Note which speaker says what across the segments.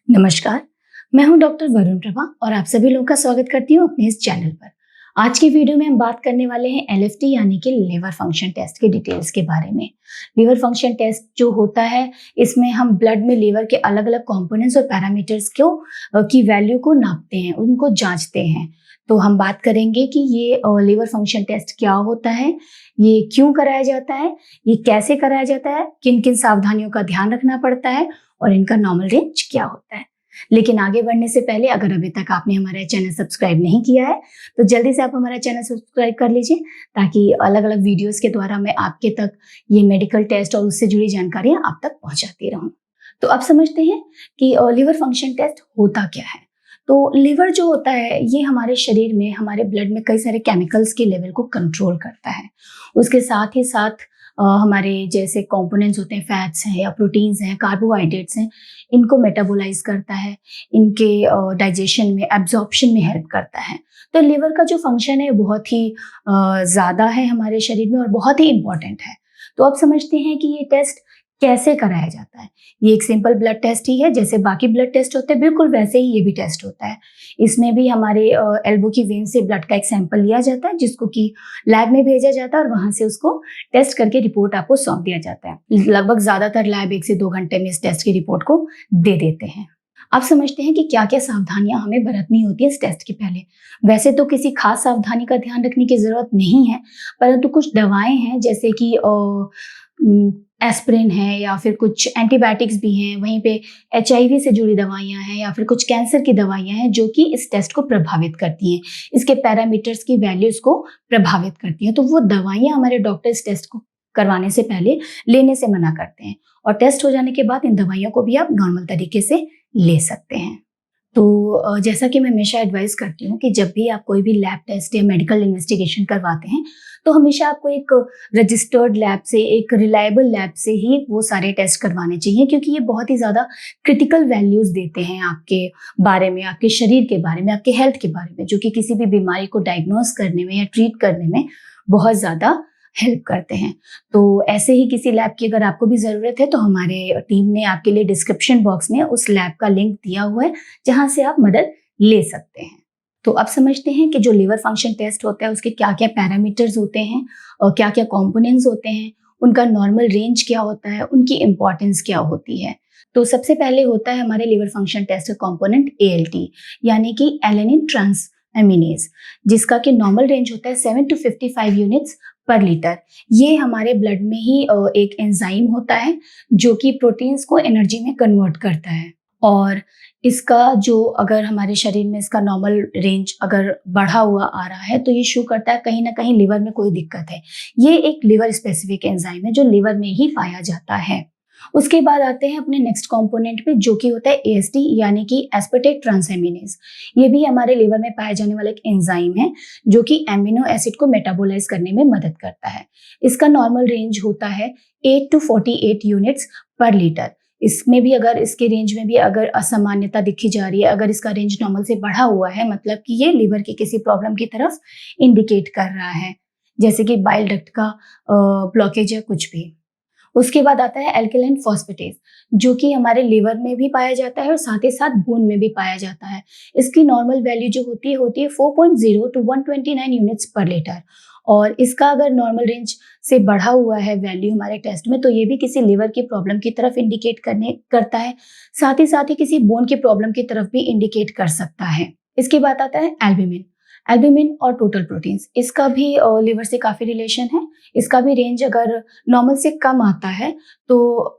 Speaker 1: नमस्कार, मैं हूं डॉक्टर वरुण प्रभा और आप सभी लोगों का स्वागत करती हूं अपने इस चैनल पर। आज की वीडियो में हम बात करने वाले हैं एलएफटी यानी कि लिवर फंक्शन टेस्ट के डिटेल्स के बारे में। लिवर फंक्शन टेस्ट जो होता है, इसमें हम ब्लड में लिवर के अलग अलग कंपोनेंट्स और पैरामीटर्स की वैल्यू को नापते हैं, उनको जांचते हैं। तो हम बात करेंगे कि ये लिवर फंक्शन टेस्ट क्या होता है, ये क्यों कराया जाता है, ये कैसे कराया जाता है, किन किन सावधानियों का ध्यान रखना पड़ता है और इनका नॉर्मल रेंज क्या होता है। लेकिन आगे बढ़ने से पहले अगर अभी तक आपने हमारा चैनल सब्सक्राइब नहीं किया है तो जल्दी से आप हमारा चैनल सब्सक्राइब कर लीजिए, ताकि अलग अलग वीडियोस के द्वारा मैं आपके तक ये मेडिकल टेस्ट और उससे जुड़ी जानकारियां आप तक पहुंचाती रहूं। तो अब समझते हैं कि लिवर फंक्शन टेस्ट होता क्या है। तो लिवर जो होता है, ये हमारे शरीर में, हमारे ब्लड में कई सारे केमिकल्स के लेवल को कंट्रोल करता है। उसके साथ ही साथ हमारे जैसे कंपोनेंट्स होते हैं, फैट्स हैं या प्रोटीन्स हैं, कार्बोहाइड्रेट्स हैं, इनको मेटाबोलाइज करता है, इनके डाइजेशन में, एब्जॉर्प्शन में हेल्प करता है। तो लिवर का जो फंक्शन है बहुत ही ज़्यादा है हमारे शरीर में और बहुत ही इम्पॉर्टेंट है। तो अब समझते हैं कि ये टेस्ट कैसे कराया जाता है। ये एक सिंपल ब्लड टेस्ट ही है, जैसे बाकी ब्लड टेस्ट होते हैं बिल्कुल वैसे ही ये भी टेस्ट होता है। इसमें भी हमारे एल्बो की वेन से ब्लड का एक सैंपल लिया जाता है, जिसको कि लैब में भेजा जाता है और वहां से उसको टेस्ट करके रिपोर्ट आपको सौंप दिया जाता है। लगभग ज्यादातर लैब 1 से 2 घंटे में इस टेस्ट की रिपोर्ट को दे देते हैं। अब समझते हैं कि क्या क्या सावधानियां हमें बरतनी होती है इस टेस्ट के पहले। वैसे तो किसी खास सावधानी का ध्यान रखने की जरूरत नहीं है, परंतु कुछ दवाएं हैं जैसे कि एस्पिरिन है या फिर कुछ एंटीबायोटिक्स भी हैं, वहीं पे एचआईवी से जुड़ी दवाइयां हैं या फिर कुछ कैंसर की दवाइयां हैं जो कि इस टेस्ट को प्रभावित करती हैं, इसके पैरामीटर्स की वैल्यूज को प्रभावित करती हैं। तो वो दवाइयां हमारे डॉक्टर इस टेस्ट को करवाने से पहले लेने से मना करते हैं और टेस्ट हो जाने के बाद इन दवाइयों को भी आप नॉर्मल तरीके से ले सकते हैं। तो जैसा कि मैं हमेशा एडवाइस करती हूँ कि जब भी आप कोई भी लैब टेस्ट या मेडिकल इन्वेस्टिगेशन करवाते हैं तो हमेशा आपको एक रजिस्टर्ड लैब से, एक रिलायबल लैब से ही वो सारे टेस्ट करवाने चाहिए, क्योंकि ये बहुत ही ज़्यादा क्रिटिकल वैल्यूज देते हैं आपके बारे में, आपके शरीर के बारे में, आपके हेल्थ के बारे में, जो कि किसी भी बीमारी को डायग्नोज करने में या ट्रीट करने में बहुत ज़्यादा हेल्प करते हैं। तो ऐसे ही किसी लैब की अगर आपको भी ज़रूरत है तो हमारे टीम ने आपके लिए डिस्क्रिप्शन बॉक्स में उस लैब का लिंक दिया हुआ है, जहां से आप मदद ले सकते हैं। तो अब समझते हैं कि जो लिवर फंक्शन टेस्ट होता है उसके क्या क्या पैरामीटर्स होते हैं और क्या क्या कंपोनेंट्स होते हैं, उनका नॉर्मल रेंज क्या होता है, उनकी इंपॉर्टेंस क्या होती है। तो सबसे पहले होता है हमारे लिवर फंक्शन टेस्ट का कंपोनेंट एएलटी, यानी कि एलेनिन ट्रांस एमिनेज, जिसका कि नॉर्मल रेंज होता है 7 to 55 यूनिट्स पर लीटर। ये हमारे ब्लड में ही एक एंजाइम होता है जो कि प्रोटीन्स को एनर्जी में कन्वर्ट करता है, और इसका जो अगर हमारे शरीर में इसका नॉर्मल रेंज अगर बढ़ा हुआ आ रहा है तो ये शो करता है कहीं ना कहीं लिवर में कोई दिक्कत है। ये एक लिवर स्पेसिफिक एंजाइम है जो लिवर में ही पाया जाता है। उसके बाद आते हैं अपने नेक्स्ट कंपोनेंट पे, जो कि होता है एएसटी यानी कि एस्पार्टेट ट्रांसएमिनेज। ये भी हमारे लिवर में पाया जाने वाला एक एंजाइम है जो कि एमिनो एसिड को मेटाबोलाइज करने में मदद करता है। इसका नॉर्मल रेंज होता है 8 to 48 यूनिट्स पर लीटर। इसमें भी अगर इसके रेंज में भी अगर असामान्यता दिखी जा रही है, अगर इसका रेंज नॉर्मल से बढ़ा हुआ है, मतलब कि ये लिवर की किसी प्रॉब्लम की तरफ इंडिकेट कर रहा है, जैसे कि बाइल डक्ट का ब्लॉकेज या कुछ भी। उसके बाद आता है एल्कलाइन फॉस्फेटेज, जो कि हमारे लिवर में भी पाया जाता है और साथ ही साथ बोन में भी पाया जाता है। इसकी नॉर्मल वैल्यू जो होती है 4.0 to 129 यूनिट्स पर लीटर, और इसका अगर नॉर्मल रेंज से बढ़ा हुआ है वैल्यू हमारे टेस्ट में तो ये भी किसी लिवर की प्रॉब्लम की तरफ इंडिकेट करता है, साथ ही किसी बोन की प्रॉब्लम की तरफ भी इंडिकेट कर सकता है। इसके बाद आता है एल्ब्यूमिन और टोटल प्रोटीन्स। इसका भी लिवर से काफी रिलेशन है। इसका भी रेंज अगर नॉर्मल से कम आता है तो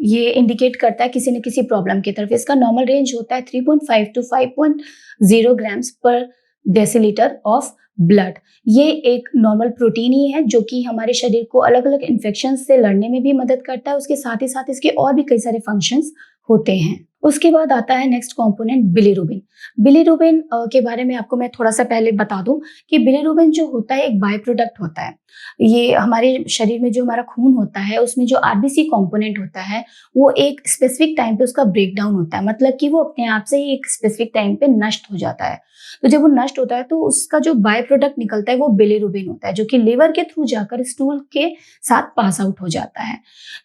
Speaker 1: ये इंडिकेट करता है किसी न किसी प्रॉब्लम की तरफ। इसका नॉर्मल रेंज होता है 3.5 to 5.0 ग्राम्स पर डेसीलीटर ऑफ ब्लड। ये एक नॉर्मल प्रोटीन ही है जो कि हमारे शरीर को अलग अलग इन्फेक्शन से लड़ने में भी मदद करता है। उसके साथ ही साथ इसके और भी कई सारे फंक्शंस होते हैं। उसके बाद आता है नेक्स्ट कंपोनेंट बिलीरुबिन। बिलीरुबिन के बारे में आपको मैं थोड़ा सा पहले बता दूं कि बिलीरुबिन जो होता है एक बाय प्रोडक्ट होता है। ये हमारे शरीर में जो हमारा खून होता है उसमें जो आरबीसी कंपोनेंट होता है वो एक स्पेसिफिक टाइम पे उसका ब्रेक डाउन होता है, मतलब कि वो अपने आप से ही एक स्पेसिफिक टाइम पे नष्ट हो जाता है। तो जब वो नष्ट होता है तो उसका जो बाय प्रोडक्ट निकलता है वो बिलीरुबिन होता है, जो कि लिवर के थ्रू जाकर स्टूल के साथ पास आउट हो जाता है।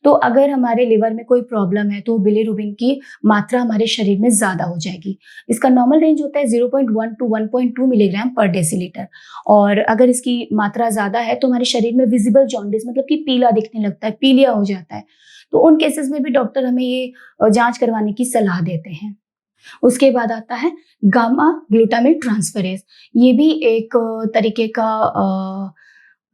Speaker 1: तो अगर हमारे लिवर में कोई प्रॉब्लम है तो बिलीरुबिन की मात्रा मात्रा हमारे शरीर में ज़्यादा हो जाएगी। इसका नॉर्मल रेंज होता है 0.1 टू 1.2 मिलीग्राम पर डेसीलीटर, और अगर इसकी मात्रा ज़्यादा है तो हमारे शरीर में विजिबल जॉन्डिस मतलब कि पीला दिखने लगता है, पीलिया हो जाता है। तो उन केसेस में भी डॉक्टर हमें ये जाँच करवाने की सलाह देते हैं। उसके बाद आता है गामा ग्लूटामिल ट्रांसफरेज। ये भी एक तरीके का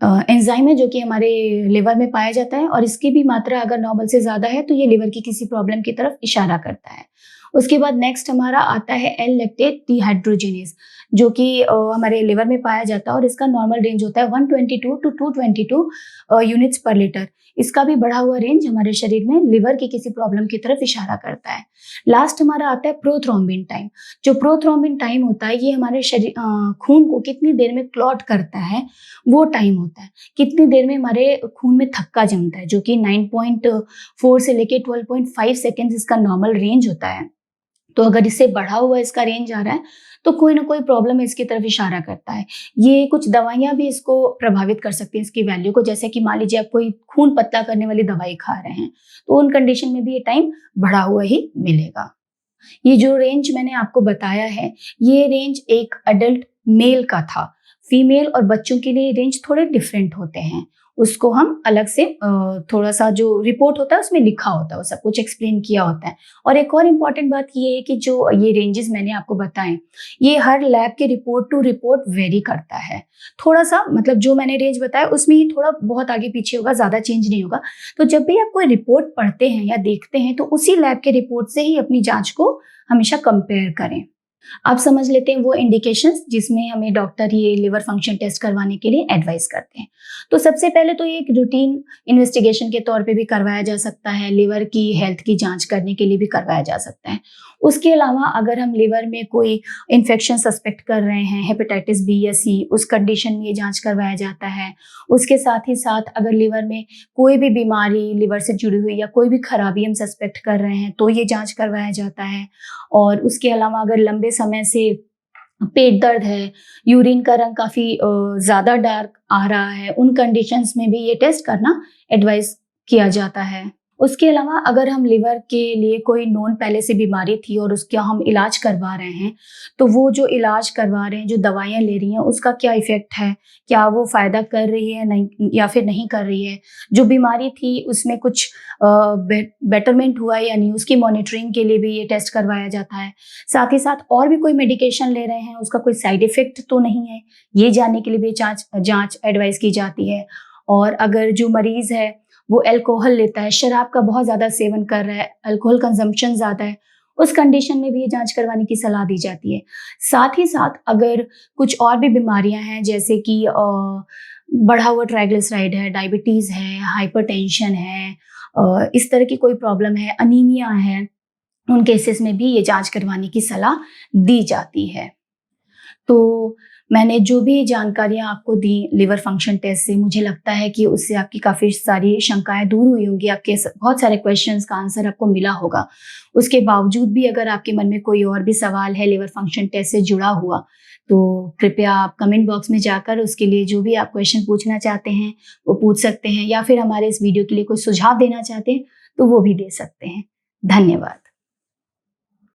Speaker 1: एंजाइम है जो कि हमारे लिवर में पाया जाता है, और इसकी भी मात्रा अगर नॉर्मल से ज़्यादा है तो ये लिवर की किसी प्रॉब्लम की तरफ इशारा करता है। उसके बाद नेक्स्ट हमारा आता है एल लैक्टेट डिहाइड्रोजिनेज, जो कि हमारे लिवर में पाया जाता है, और इसका नॉर्मल रेंज होता है 122 टू 222 यूनिट्स पर लीटर। इसका भी बढ़ा हुआ रेंज हमारे शरीर में लिवर की किसी प्रॉब्लम की तरफ इशारा करता है। लास्ट हमारा आता है प्रोथ्रोम्बिन टाइम। जो प्रोथ्रोम्बिन टाइम होता है ये हमारे शरीर खून को कितनी देर में क्लॉट करता है, वो टाइम होता है। कितनी देर में हमारे खून में थक्का जमता है, जो कि 9.4 से लेके 12.5 सेकेंड्स इसका नॉर्मल रेंज होता है। तो अगर इससे बढ़ा हुआ इसका रेंज आ रहा है तो कोई ना कोई प्रॉब्लम इसकी तरफ इशारा करता है। ये कुछ दवाइयाँ भी इसको प्रभावित कर सकती हैं, इसकी वैल्यू को। जैसे कि मान लीजिए आप कोई खून पतला करने वाली दवाई खा रहे हैं तो उन कंडीशन में भी ये टाइम बढ़ा हुआ ही मिलेगा। ये जो रेंज मैंने आपको बताया है, ये रेंज एक अडल्ट मेल का था। फीमेल और बच्चों के लिए रेंज थोड़े डिफरेंट होते हैं, उसको हम अलग से थोड़ा सा जो रिपोर्ट होता है उसमें लिखा होता है, वो सब कुछ एक्सप्लेन किया होता है। और एक और इम्पॉर्टेंट बात ये है कि जो ये रेंजेस मैंने आपको बताएं, ये हर लैब के रिपोर्ट टू रिपोर्ट वेरी करता है। थोड़ा सा मतलब जो मैंने रेंज बताया उसमें ही थोड़ा बहुत आगे पीछे होगा, ज़्यादा चेंज नहीं होगा। तो जब भी आप कोई रिपोर्ट पढ़ते हैं या देखते हैं तो उसी लैब के रिपोर्ट से ही अपनी जाँच को हमेशा कंपेयर करें। अब समझ लेते हैं वो इंडिकेशंस जिसमें हमें डॉक्टर ये लिवर फंक्शन टेस्ट करवाने के लिए एडवाइस करते हैं। तो सबसे पहले तो ये एक रूटीन इन्वेस्टिगेशन के तौर पे भी करवाया जा सकता है, लिवर की हेल्थ की जांच करने के लिए भी करवाया जा सकता है। उसके अलावा अगर हम लिवर में कोई इन्फेक्शन सस्पेक्ट कर रहे हैं, हेपेटाइटिस बी या सी, उस कंडीशन में ये जांच करवाया जाता है। उसके साथ ही साथ अगर लिवर में कोई भी बीमारी लिवर से जुड़ी हुई या कोई भी खराबी हम सस्पेक्ट कर रहे हैं तो ये जांच करवाया जाता है। और उसके अलावा अगर लंबे समय से पेट दर्द है, यूरिन का रंग काफ़ी ज़्यादा डार्क आ रहा है, उन कंडीशंस में भी ये टेस्ट करना एडवाइस किया जाता है। उसके अलावा अगर हम लिवर के लिए कोई नोन पहले से बीमारी थी और उसका हम इलाज करवा रहे हैं, तो वो जो इलाज करवा रहे हैं, जो दवाइयाँ ले रही हैं, उसका क्या इफ़ेक्ट है, क्या वो फ़ायदा कर रही है नहीं या फिर नहीं कर रही है। जो बीमारी थी उसमें कुछ बेटरमेंट हुआ है या नहीं, उसकी मॉनिटरिंग के लिए भी ये टेस्ट करवाया जाता है। साथ ही साथ और भी कोई मेडिकेशन ले रहे हैं, उसका कोई साइड इफ़ेक्ट तो नहीं है, ये जानने के लिए भी जाँच एडवाइस की जाती है। और अगर जो मरीज़ है वो अल्कोहल लेता है, शराब का बहुत ज़्यादा सेवन कर रहा है, अल्कोहल कंजम्पशन ज़्यादा है, उस कंडीशन में भी ये जांच करवाने की सलाह दी जाती है। साथ ही साथ अगर कुछ और भी बीमारियां हैं, जैसे कि बढ़ा हुआ ट्राइग्लिसराइड है, डायबिटीज़ है, हाइपरटेंशन है, इस तरह की कोई प्रॉब्लम है, अनीमिया है, उन केसेस में भी ये जांच करवाने की सलाह दी जाती है। तो मैंने जो भी जानकारियाँ आपको दी लिवर फंक्शन टेस्ट से, मुझे लगता है कि उससे आपकी काफ़ी सारी शंकाएँ दूर हुई होंगी, आपके बहुत सारे क्वेश्चंस का आंसर आपको मिला होगा। उसके बावजूद भी अगर आपके मन में कोई और भी सवाल है लिवर फंक्शन टेस्ट से जुड़ा हुआ, तो कृपया आप कमेंट बॉक्स में जाकर उसके लिए जो भी आप क्वेश्चन पूछना चाहते हैं वो पूछ सकते हैं, या फिर हमारे इस वीडियो के लिए कोई सुझाव देना चाहते हैं तो वो भी दे सकते हैं। धन्यवाद।